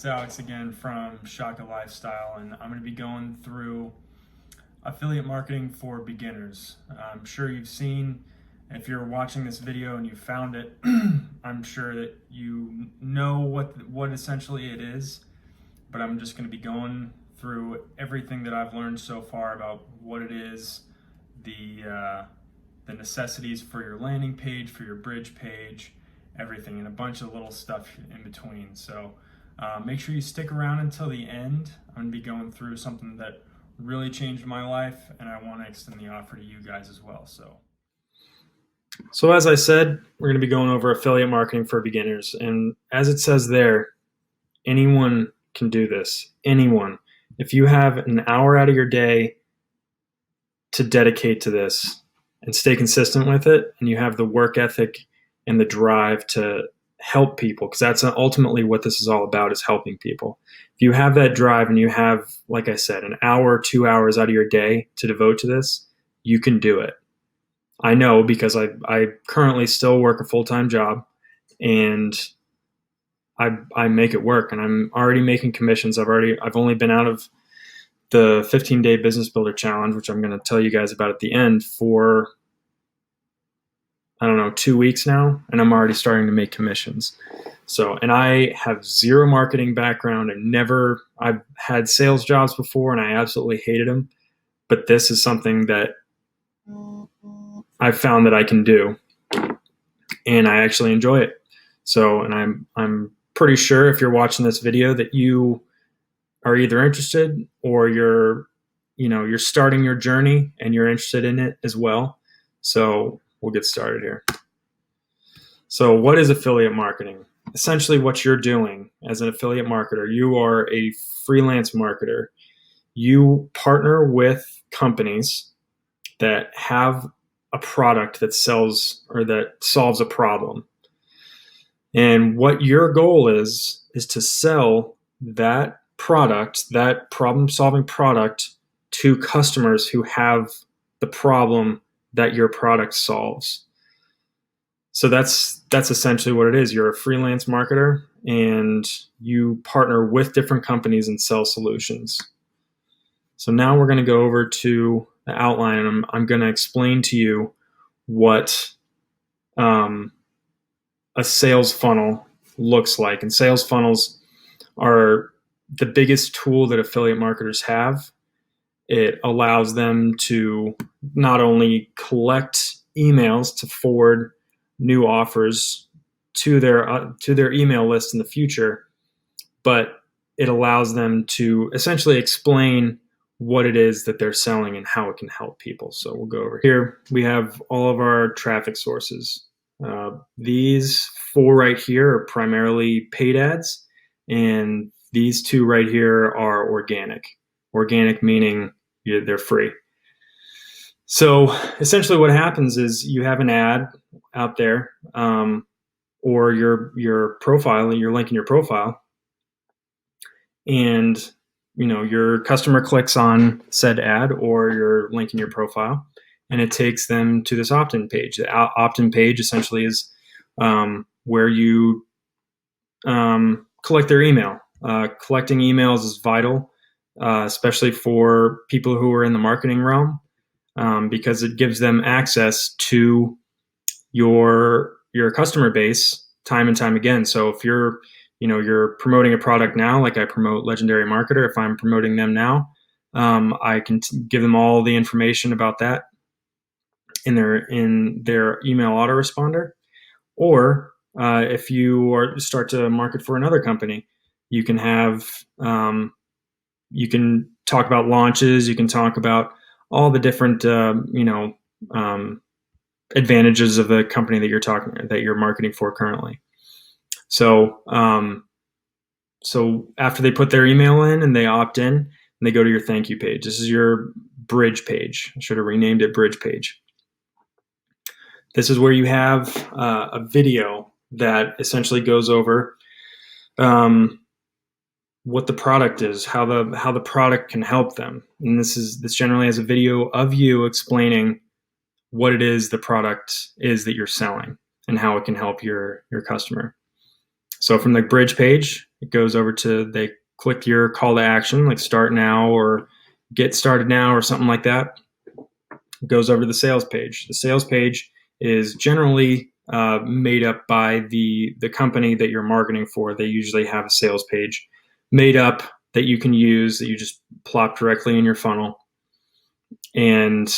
It's Alex again from Shaka Lifestyle, and I'm going to be going through affiliate marketing for beginners. I'm sure you've seen, if you're watching this video and you found it, I'm sure that you know what essentially it is, but I'm just going to be going through everything that I've learned so far about what it is, the necessities for your landing page, for your bridge page, everything, and a bunch of little stuff in between. So make sure you stick around until the end. I'm going to be going through something that really changed my life, and I want to extend the offer to you guys as well. So as I said, we're going to be going over affiliate marketing for beginners. And as it says there, anyone can do this. Anyone. If you have an hour out of your day to dedicate to this and stay consistent with it, and you have the work ethic and the drive to help people, because that's ultimately what this is all about, is helping people. If you have that drive and you have, like I said, an hour, 2 hours out of your day to devote to this, you can do it. I know, because I currently still work a full-time job, and I make it work, and I'm already making commissions. I've only been out of the 15-day business builder challenge, which I'm going to tell you guys about at the end, for I don't know, 2 weeks now, and I'm already starting to make commissions. So, and I have zero marketing background, and I've had sales jobs before and I absolutely hated them, but this is something that I've found that I can do, and I actually enjoy it. So, and I'm pretty sure if you're watching this video that you are either interested, or you're starting your journey and you're interested in it as well. So we'll get started here. So what is affiliate marketing? Essentially what you're doing as an affiliate marketer, you are a freelance marketer. You partner with companies that have a product that sells or that solves a problem. And what your goal is to sell that product, that problem-solving product, to customers who have the problem that your product solves. So that's essentially what it is. You're a freelance marketer, and you partner with different companies and sell solutions. So now we're going to go over to the outline, and I'm going to explain to you what a sales funnel looks like. And sales funnels are the biggest tool that affiliate marketers have. It allows them to not only collect emails to forward new offers to their email list in the future, but it allows them to essentially explain what it is that they're selling and how it can help people. So we'll go over here. We have all of our traffic sources. These 4 right here are primarily paid ads, and these 2 right here are organic. Organic meaning they're free. So essentially what happens is you have an ad out there, or your profile, you're linking your profile, and your customer clicks on said ad, or you're linking your profile, and it takes them to this opt-in page. The opt-in page essentially is where you collect their email. Collecting emails is vital, especially for people who are in the marketing realm, because it gives them access to your customer base time and time again. So if you're promoting a product now, like I promote Legendary Marketer, if I'm promoting them now, I can give them all the information about that in their email autoresponder. Or if you start to market for another company, you can have you can talk about launches. You can talk about all the different advantages of the company that you're marketing for currently. So so after they put their email in and they opt in, and they go to your thank you page. This is your bridge page. I should have renamed it bridge page. This is where you have a video that essentially goes over what the product is, how the product can help them. And this generally has a video of you explaining what it is the product is that you're selling and how it can help your customer. So from the bridge page, it goes over to, they click your call to action, like start now or get started now or something like that. It goes over to the sales page. The sales page is generally made up by the company that you're marketing for. They usually have a sales page made up that you can use, that you just plop directly in your funnel. And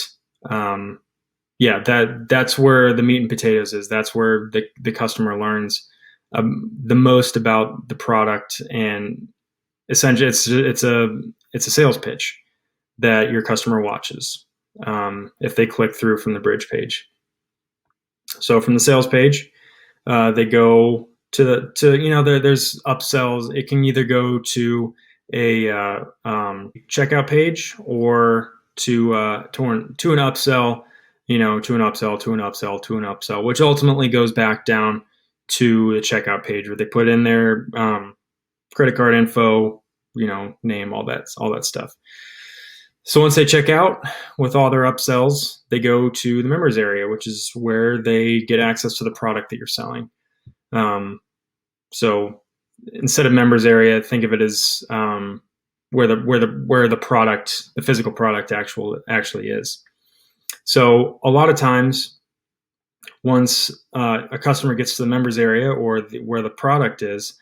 yeah, that's where the meat and potatoes is. That's where the customer learns the most about the product, and essentially it's a sales pitch that your customer watches if they click through from the bridge page. So from the sales page, they go to there's upsells. It can either go to a checkout page or to an upsell, to an upsell, to an upsell, to an upsell, which ultimately goes back down to the checkout page where they put in their credit card info, name, all that stuff. So once they check out with all their upsells, they go to the members area, which is where they get access to the product that you're selling. So instead of members area, think of it as where the product, the physical product, actually is. So a lot of times, once a customer gets to the members area or where the product is,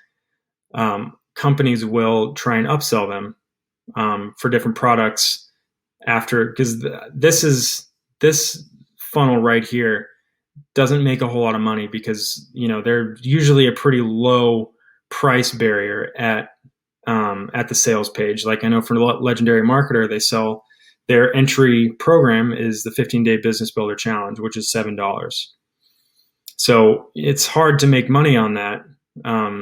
companies will try and upsell them for different products after, because this funnel right here doesn't make a whole lot of money because they're usually a pretty low price barrier at the sales page. Like I know for Legendary Marketer, they sell, their entry program is the 15-day business builder challenge, which is $7. So it's hard to make money on that,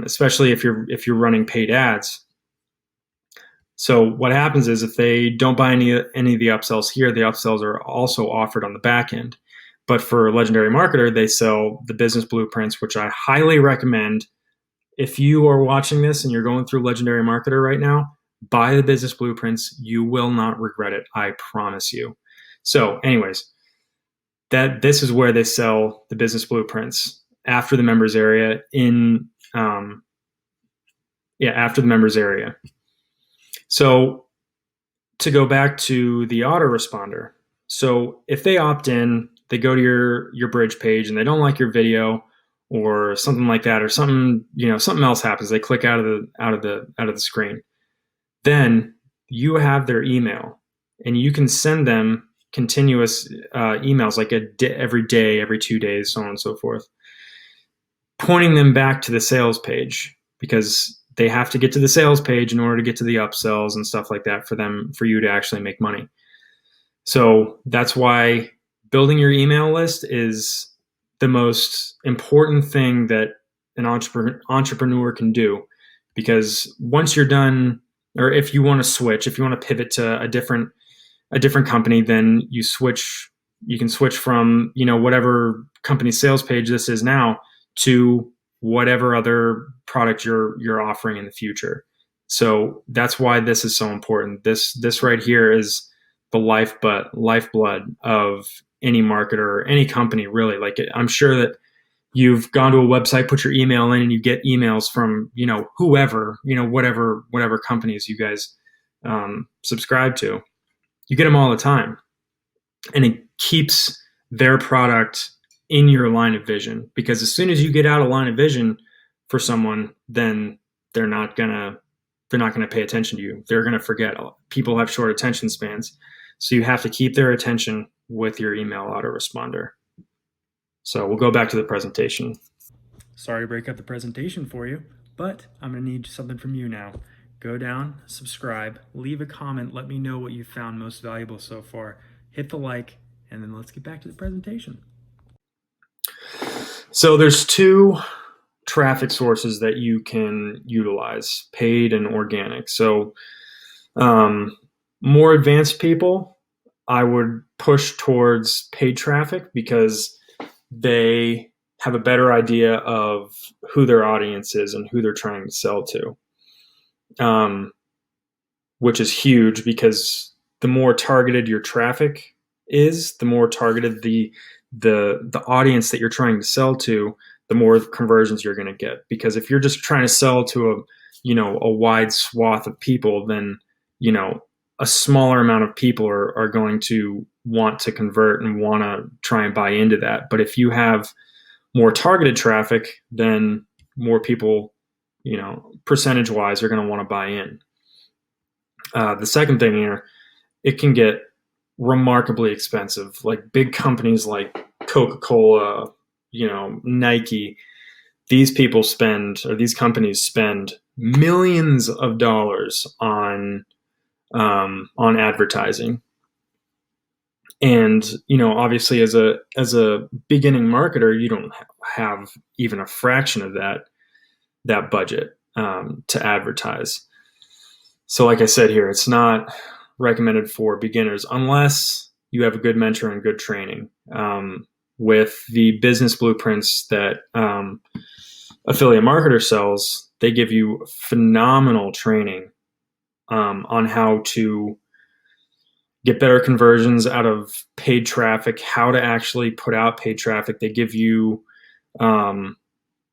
especially if you're running paid ads. So what happens is if they don't buy any of the upsells here, the upsells are also offered on the back end. But for Legendary Marketer, they sell the business blueprints, which I highly recommend. If you are watching this and you're going through Legendary Marketer right now, buy the business blueprints. You will not regret it. I promise you. So anyways, this is where they sell the business blueprints after the members area after the members area. So to go back to the autoresponder, so if they opt in, they go to your bridge page and they don't like your video or something like that, or something else happens, they click out of the screen, then you have their email and you can send them continuous emails, like every day, every 2 days, so on and so forth, pointing them back to the sales page, because they have to get to the sales page in order to get to the upsells and stuff like that for you to actually make money. So that's why building your email list is the most important thing that an entrepreneur can do, because once you're done, or if you want to pivot to a different company, then you can switch from whatever company sales page this is now to whatever other product you're offering in the future. So that's why this is so important. This right here is the lifeblood of any marketer, any company, really. Like, I'm sure that you've gone to a website, put your email in, and you get emails from whoever, whatever companies you guys subscribe to. You get them all the time, and it keeps their product in your line of vision, because as soon as you get out of line of vision for someone, then they're not gonna pay attention to you. They're gonna forget. People have short attention spans, so you have to keep their attention with your email autoresponder. So we'll go back to the presentation. Sorry to break up the presentation for you, but I'm gonna need something from you now. Go down, subscribe, leave a comment, let me know what you found most valuable so far. Hit the like, and then let's get back to the presentation. So there's two traffic sources that you can utilize, paid and organic. So more advanced people, I would push towards paid traffic, because they have a better idea of who their audience is and who they're trying to sell to, which is huge, because the more targeted your traffic is, the more targeted the audience that you're trying to sell to, the more conversions you're going to get. Because if you're just trying to sell to a wide swath of people, then, a smaller amount of people are going to want to convert and want to try and buy into that. But if you have more targeted traffic, then more people, percentage wise, are going to want to buy in. The second thing here, it can get remarkably expensive. Like big companies like Coca-Cola, Nike, these companies spend millions of dollars on advertising. And, obviously as a beginning marketer, you don't have even a fraction of that budget to advertise. So like I said here, it's not recommended for beginners unless you have a good mentor and good training. With the business blueprints that Affiliate Marketer sells, they give you phenomenal training on how to get better conversions out of paid traffic, how to actually put out paid traffic. They give you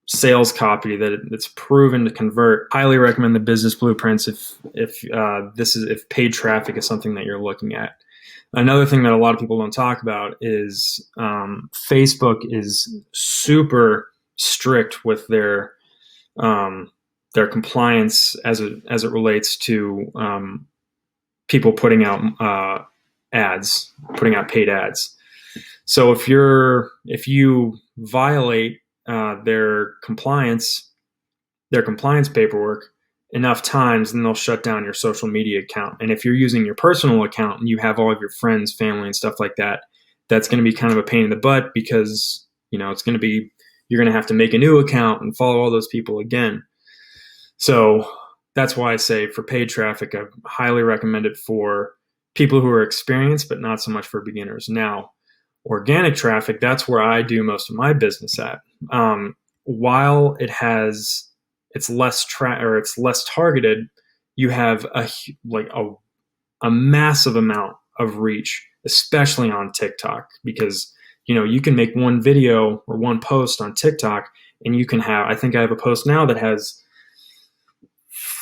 sales copy that's proven to convert. Highly recommend the business blueprints if paid traffic is something that you're looking at. Another thing that a lot of people don't talk about is Facebook is super strict with their compliance as it relates to people putting out paid ads. So if you violate their compliance paperwork enough times, then they'll shut down your social media account. And if you're using your personal account and you have all of your friends, family, and stuff like that, that's going to be kind of a pain in the butt, because you're going to have to make a new account and follow all those people again. So that's why I say for paid traffic, I highly recommend it for people who are experienced, but not so much for beginners. Now, organic traffic, that's where I do most of my business at. While it's less targeted, you have a massive amount of reach, especially on TikTok, because you can make one video or one post on TikTok, and you can have, I think I have a post now that has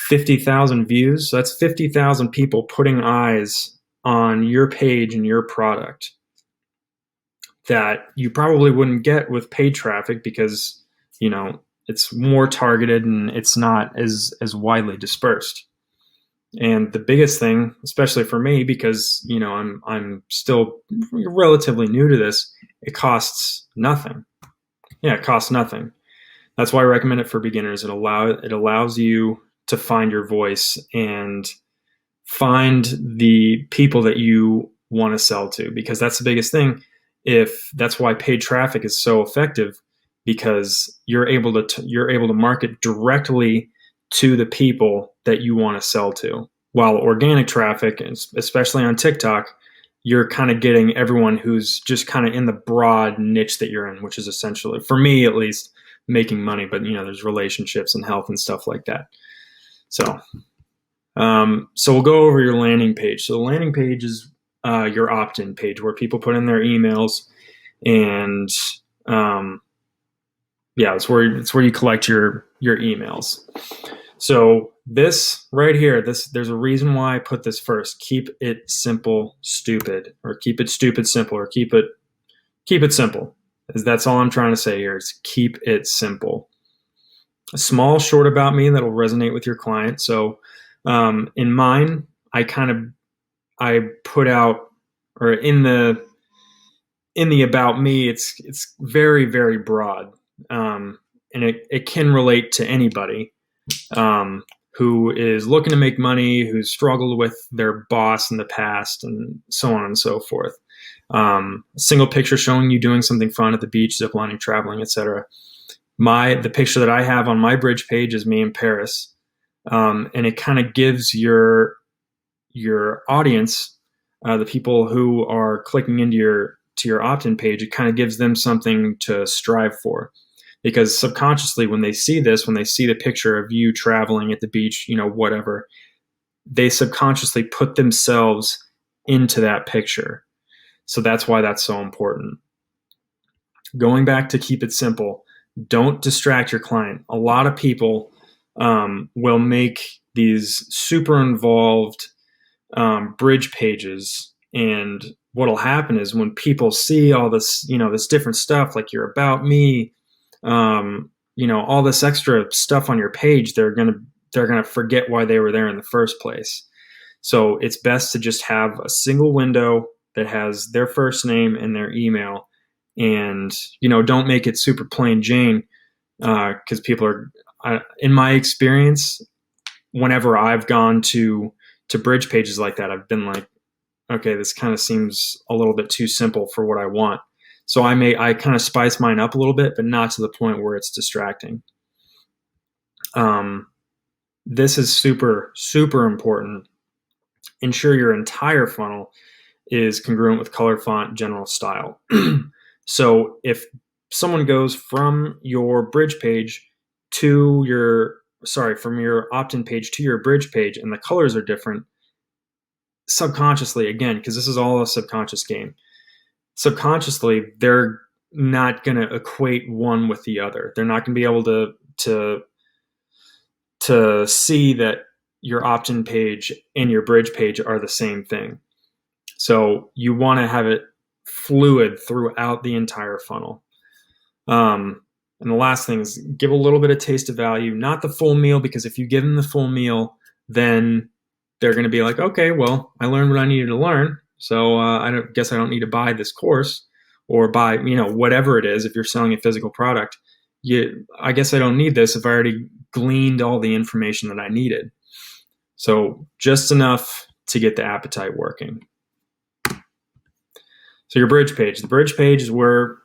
50,000 views. So that's 50,000 people putting eyes on your page and your product that you probably wouldn't get with paid traffic, because it's more targeted and it's not as widely dispersed. And the biggest thing, especially for me, because I'm still relatively new to this, it costs nothing. Yeah, it costs nothing. That's why I recommend it for beginners. It allows you to find your voice and find the people that you want to sell to, because that's the biggest thing. That's why paid traffic is so effective, because you're able to market directly to the people that you want to sell to. While organic traffic, especially on TikTok, you're kind of getting everyone who's just kind of in the broad niche that you're in, which is essentially, for me at least, making money. But there's relationships and health and stuff like that. So we'll go over your landing page. So the landing page is your opt-in page, where people put in their emails, and it's where you collect your emails. So this right here, there's a reason why I put this first. Keep it simple, stupid, or keep it stupid, simple, or keep it simple. That's all I'm trying to say here, is keep it simple. A small short about me that'll resonate with your client. So in mine, I put out, or in the about me, it's very, very broad, and it can relate to anybody who is looking to make money, who's struggled with their boss in the past, and so on and so forth. A single picture showing you doing something fun at the beach, ziplining, traveling, etc. The picture that I have on my bridge page is me in Paris, and it kind of gives your audience, the people who are clicking into your opt-in page, it kind of gives them something to strive for. Because subconsciously, when they see the picture of you traveling at the beach, whatever, they subconsciously put themselves into that picture. So that's why that's so important. Going back to keep it simple, Don't distract your client. A lot of people will make these super involved bridge pages, and what'll happen is when people see all this, this different stuff, like your about me, all this extra stuff on your page, they're gonna forget why they were there in the first place. So it's best to just have a single window that has their first name and their email, and don't make it super plain Jane, because people are, in my experience, whenever I've gone to bridge pages like that, I've been like, okay, this kind of seems a little bit too simple for what I want. So I kind of spice mine up a little bit, but not to the point where it's distracting. This is super, super important. Ensure your entire funnel is congruent with color, font, general style. So if someone goes from your bridge page to from your opt-in page to your bridge page and the colors are different, subconsciously, again, because this is all a subconscious game, subconsciously they're not going to equate one with the other. They're not going to be able to see that your opt-in page and your bridge page are the same thing. So you want to have it fluid throughout the entire funnel. And the last thing is give a little bit of taste of value, not the full meal, because if you give them the full meal, then they're going to be like, okay, well, I learned what I needed to learn, so I don't need to buy this course or buy, whatever it is. If you're selling a physical product, I guess I don't need this if I already gleaned all the information that I needed. So just enough to get the appetite working. So your bridge page. The bridge page is where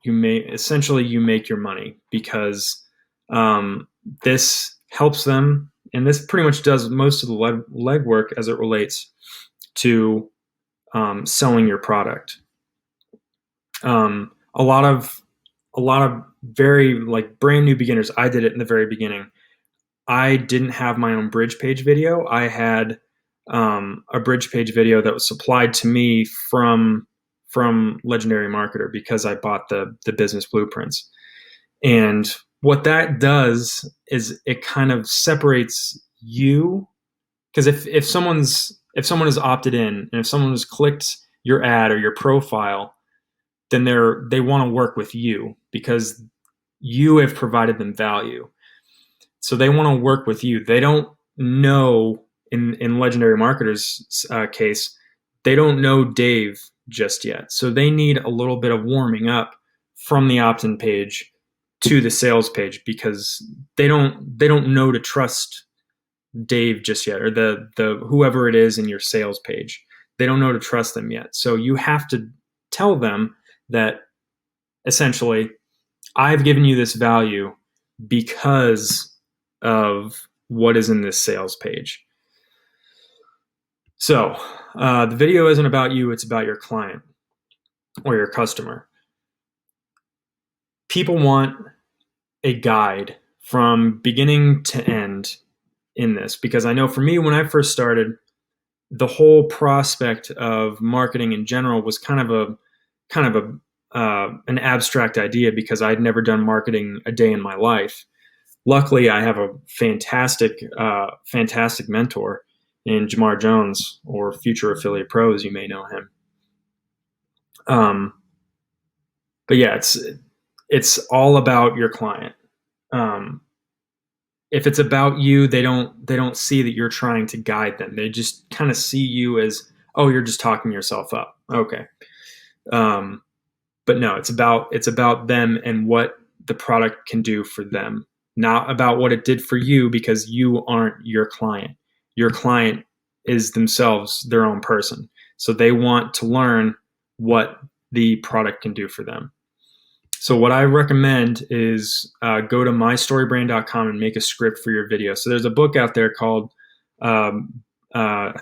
you make your money, because this helps them, and this pretty much does most of the legwork as it relates to selling your product. A lot of very brand new beginners. I did it in the very beginning. I didn't have my own bridge page video. I had a bridge page video that was supplied to me from Legendary Marketer, because I bought the business blueprints. And what that does is it kind of separates you, because if someone has opted in, and if someone has clicked your ad or your profile, then they want to work with you because you have provided them value. So they want to work with you. They don't know, in Legendary Marketer's case, they don't know Dave just yet. So they need a little bit of warming up from the opt-in page to the sales page, because they don't know to trust Dave just yet, or the whoever it is in your sales page. They don't know to trust them yet. So you have to tell them that essentially, I've given you this value because of what is in this sales page. So the video isn't about you, it's about your client or your customer. People want a guide from beginning to end in this, because I know for me, when I first started, the whole prospect of marketing in general was kind of an abstract idea, because I'd never done marketing a day in my life. Luckily, I have a fantastic mentor in Jamar Jones, or Future Affiliate Pro, as you may know him. But yeah, it's all about your client. If it's about you, they don't see that you're trying to guide them. They just kind of see you as, oh, you're just talking yourself up. Okay. But no, it's about them and what the product can do for them, not about what it did for you, because you aren't your client. Your client is themselves their own person. So they want to learn what the product can do for them. So what I recommend is go to mystorybrand.com and make a script for your video. So there's a book out there called, I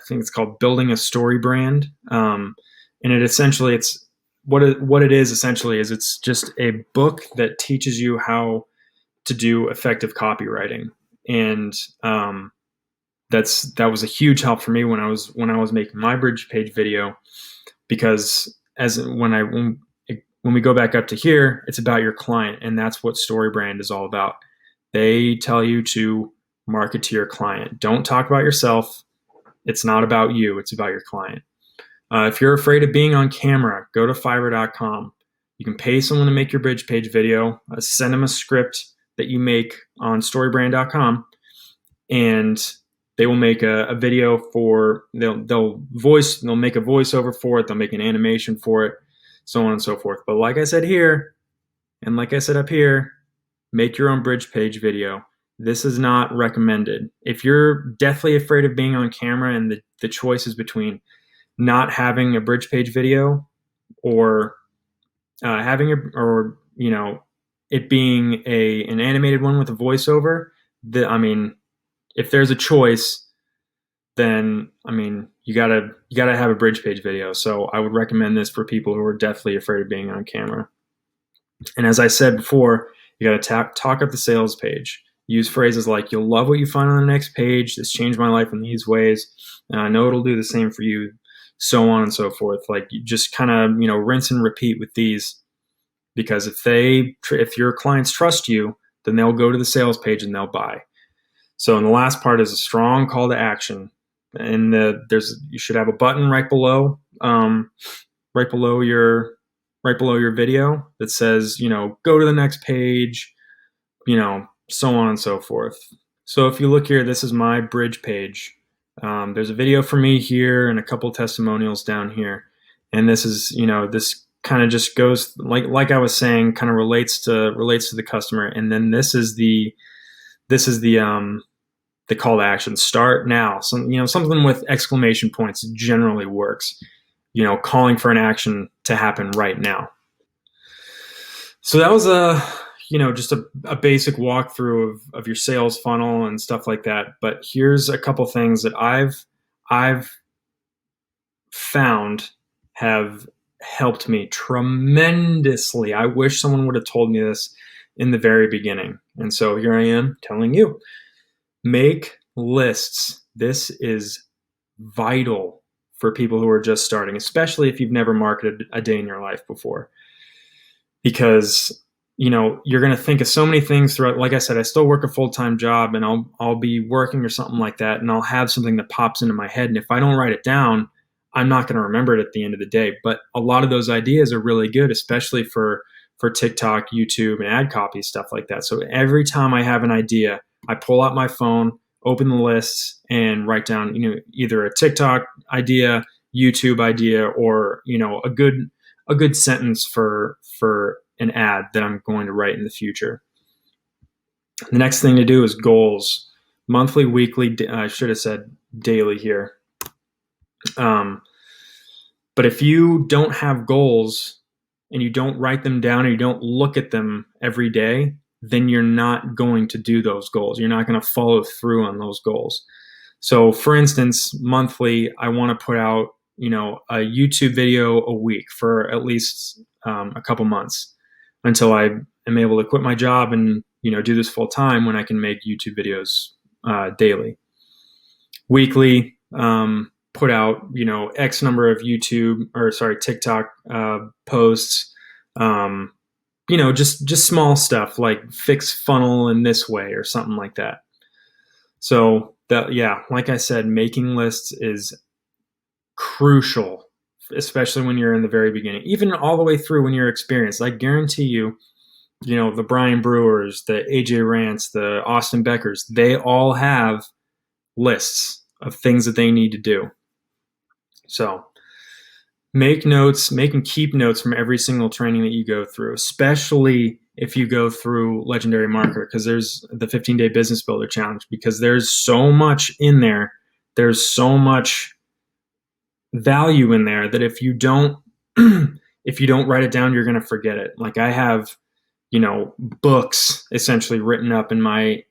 think it's called Building a Story Brand. And it's what it is essentially is it's just a book that teaches you how to do effective copywriting. And that was a huge help for me when I was making my bridge page video, because when we go back up to here, it's about your client, and that's what StoryBrand is all about. They tell you to market to your client. Don't talk about yourself. It's not about you. It's about your client. If you're afraid of being on camera, go to Fiverr.com. You can pay someone to make your bridge page video. Send them a script that you make on StoryBrand.com, and they will make a video for. They'll make a voiceover for it. They'll make an animation for it, so on and so forth. But like I said here, and like I said up here, make your own bridge page video. This is not recommended. If you're deathly afraid of being on camera and the choice is between not having a bridge page video or having it being an animated one with a voiceover, if there's a choice, then you gotta have a bridge page video. So I would recommend this for people who are deathly afraid of being on camera. And as I said before, you gotta talk up the sales page. Use phrases like, "You'll love what you find on the next page. This changed my life in these ways. And I know it'll do the same for you," so on and so forth. Like, you just kind of, rinse and repeat with these, because if your clients trust you, then they'll go to the sales page and they'll buy. So, in the last part is a strong call to action. And you should have a button right below your video that says, go to the next page, so on and so forth. So if you look here, this is my bridge page. There's a video for me here and a couple testimonials down here. And this is, this kind of just goes like I was saying, kind of relates to the customer. And then this is the call to action. Start now. Something with exclamation points generally works. Calling for an action to happen right now. So that was just a basic walkthrough of your sales funnel and stuff like that. But here's a couple things that I've found have helped me tremendously. I wish someone would have told me this in the very beginning. And so here I am telling you. Make lists. This is vital for people who are just starting, especially if you've never marketed a day in your life before. Because you're going to think of so many things throughout. Like I said, I still work a full-time job, and I'll be working or something like that, and I'll have something that pops into my head. And if I don't write it down, I'm not going to remember it at the end of the day. But a lot of those ideas are really good, especially for TikTok, YouTube, and ad copy, stuff like that. So every time I have an idea, I pull out my phone, open the lists, and write down, either a TikTok idea, YouTube idea, or, a good sentence for an ad that I'm going to write in the future. The next thing to do is goals. Monthly, weekly, I should have said daily here. But if you don't have goals and you don't write them down or you don't look at them every day, then you're not going to do those goals. You're not going to follow through on those goals. So for instance, monthly, I want to put out, a YouTube video a week for at least a couple months until I am able to quit my job and, do this full time, when I can make YouTube videos daily. Weekly, put out, X number of TikTok posts, just small stuff like fix funnel in this way or something like that. So like I said, making lists is crucial, especially when you're in the very beginning, even all the way through when you're experienced. I guarantee you, the Brian Brewers, the AJ Rants, the Austin Beckers, they all have lists of things that they need to do. So make notes, make and keep notes from every single training that you go through, especially if you go through Legendary Marketer, because there's the 15-day Business Builder Challenge, because there's so much in there. There's so much value in there that if you don't write it down, you're going to forget it. Like I have, books essentially written up in my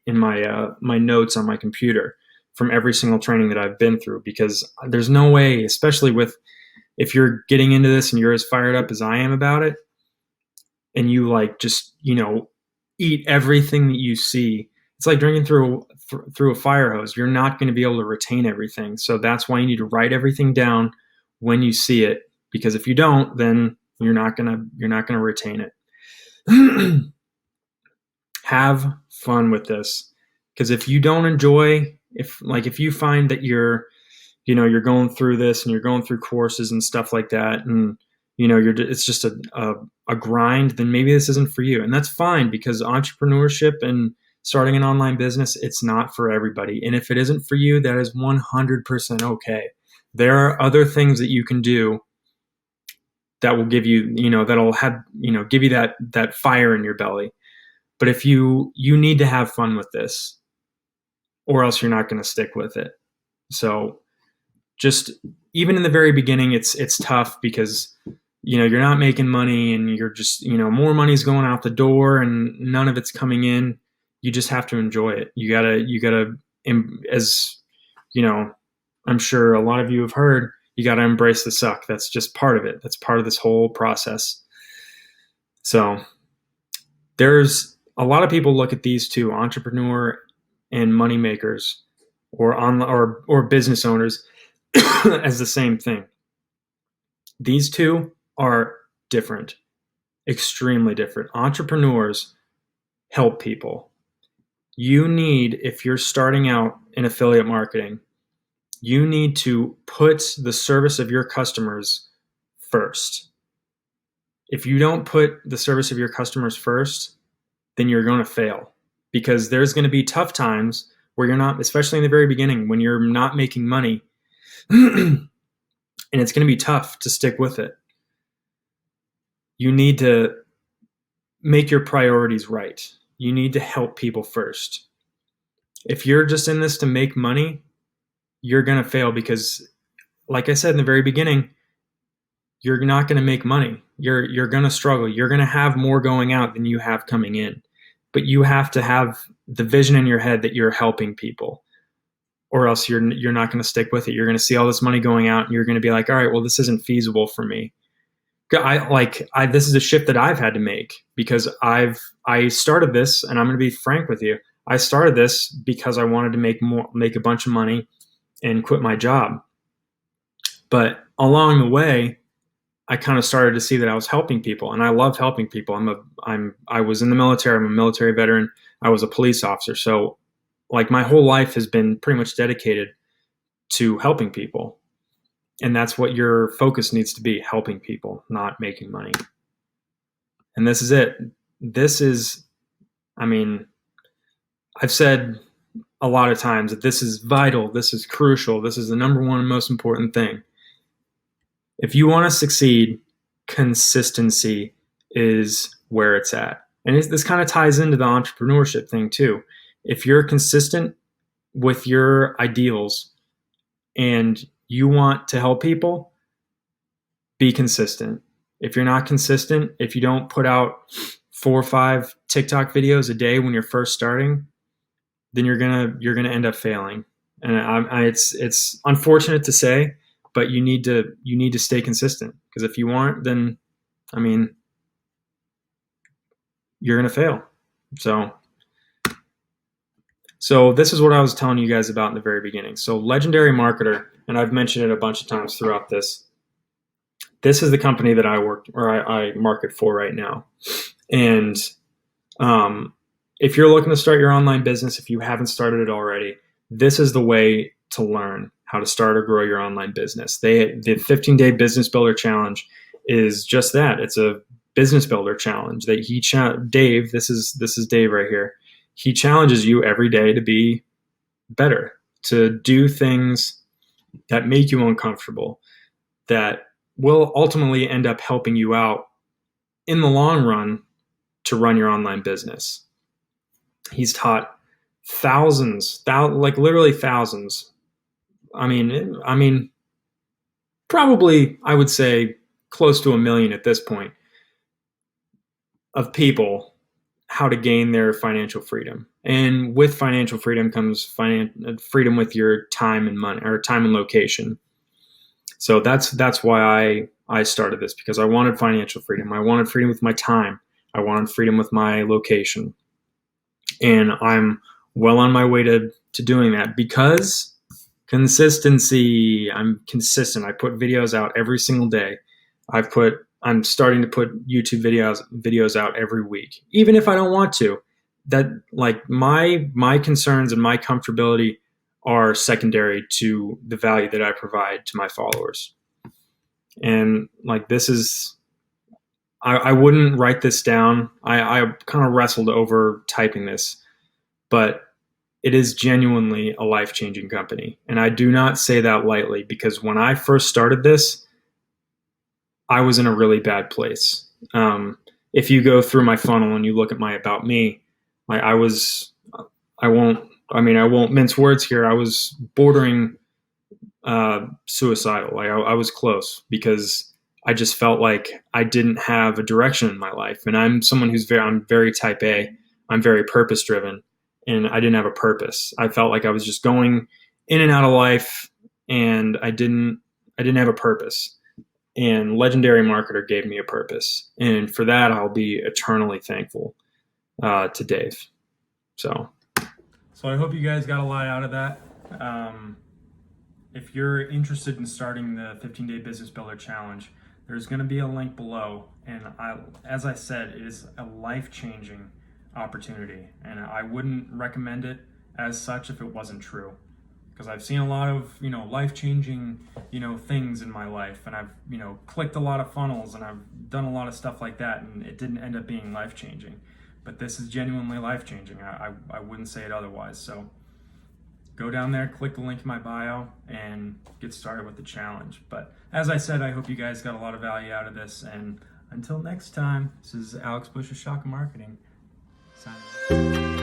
notes on my computer from every single training that I've been through, because there's no way, especially if you're getting into this and you're as fired up as I am about it, and you eat everything that you see, it's like drinking through a fire hose. You're not going to be able to retain everything. So that's why you need to write everything down when you see it, because if you don't, then You're not gonna retain it. Have fun with this, because if you don't enjoy, if you find that you're going through this and you're going through courses and stuff like that, and it's just a grind, then maybe this isn't for you. And that's fine, because entrepreneurship and starting an online business, it's not for everybody. And if it isn't for you, that is 100% okay. There are other things that you can do that will give you, that'll have, give you that fire in your belly. But if you need to have fun with this, or else you're not going to stick with it. So just, even in the very beginning, it's tough, because you're not making money, and you're just, more money's going out the door and none of it's coming in. You just have to enjoy it. You gotta, as I'm sure a lot of you have heard, you gotta embrace the suck. That's just part of it. That's part of this whole process. So there's a lot of people look at these two, entrepreneur and money makers, or business owners, as the same thing. These two are different, extremely different. Entrepreneurs help people. If you're starting out in affiliate marketing, you need to put the service of your customers first. If you don't put the service of your customers first, then you're going to fail, because there's going to be tough times where you're not, especially in the very beginning, when you're not making money, and it's going to be tough to stick with it. You need to make your priorities right. You need to help people first. If you're just in this to make money, you're going to fail, because, like I said in the very beginning, you're not going to make money. You're going to struggle. You're going to have more going out than you have coming in. But you have to have the vision in your head that you're helping people, or else you're not going to stick with it. You're going to see all this money going out, and you're going to be like, all right, well, this isn't feasible for me. This is a shift that I've had to make, because I started this, and I'm going to be frank with you. I started this because I wanted to make a bunch of money and quit my job. But along the way, I kind of started to see that I was helping people, and I love helping people. I was in the military. I'm a military veteran. I was a police officer. So my whole life has been pretty much dedicated to helping people. And that's what your focus needs to be, helping people, not making money. And this is it. I've said a lot of times that this is vital. This is crucial. This is the number one most important thing. If you want to succeed, consistency is where it's at. And this kind of ties into the entrepreneurship thing too. If you're consistent with your ideals and you want to help people, be consistent. If you're not consistent, if you don't put out 4 or 5 TikTok videos a day when you're first starting, then you're gonna end up failing. And it's unfortunate to say, but you need to stay consistent, because if you aren't, then you're gonna fail. So this is what I was telling you guys about in the very beginning. So Legendary Marketer, and I've mentioned it a bunch of times throughout this. This is the company that I market for right now. And if you're looking to start your online business, if you haven't started it already, this is the way to learn how to start or grow your online business. The 15-day Business Builder Challenge is just that. It's a business builder challenge that Dave, this is Dave right here. He challenges you every day to be better, to do things that make you uncomfortable, that will ultimately end up helping you out in the long run to run your online business. He's taught literally thousands. Probably, I would say close to 1 million at this point, of people how to gain their financial freedom. And with financial freedom comes freedom with your time and money, or time and location. So that's why I started this, because I wanted financial freedom. I wanted freedom with my time. I wanted freedom with my location. And I'm well on my way to doing that, because consistency. I'm consistent. I put videos out every single day. I've put I'm starting to put YouTube videos out every week, even if I don't want to. That like my concerns and my comfortability are secondary to the value that I provide to my followers. And like this is, I wouldn't write this down. I kind of wrestled over typing this, but it is genuinely a life-changing company. And I do not say that lightly, because when I first started this, I was in a really bad place. If you go through my funnel and you look at my About Me, I won't mince words here. I was bordering suicidal. Like I was close, because I just felt like I didn't have a direction in my life. And I'm someone I'm very type A. I'm very purpose driven, and I didn't have a purpose. I felt like I was just going in and out of life, and I didn't have a purpose. And Legendary Marketer gave me a purpose, and for that I'll be eternally thankful to Dave. So I hope you guys got a lot out of that. If you're interested in starting the 15-day Business Builder Challenge, there's going to be a link below. And as I said, it is a life-changing opportunity. And I wouldn't recommend it as such if it wasn't true. Because I've seen a lot of, life-changing, things in my life. And I've, clicked a lot of funnels, and I've done a lot of stuff like that. And it didn't end up being life-changing. But this is genuinely life-changing. I wouldn't say it otherwise. So go down there, click the link in my bio, and get started with the challenge. But as I said, I hope you guys got a lot of value out of this. And until next time, this is Alex Bush of Shaka Marketing. Signing off.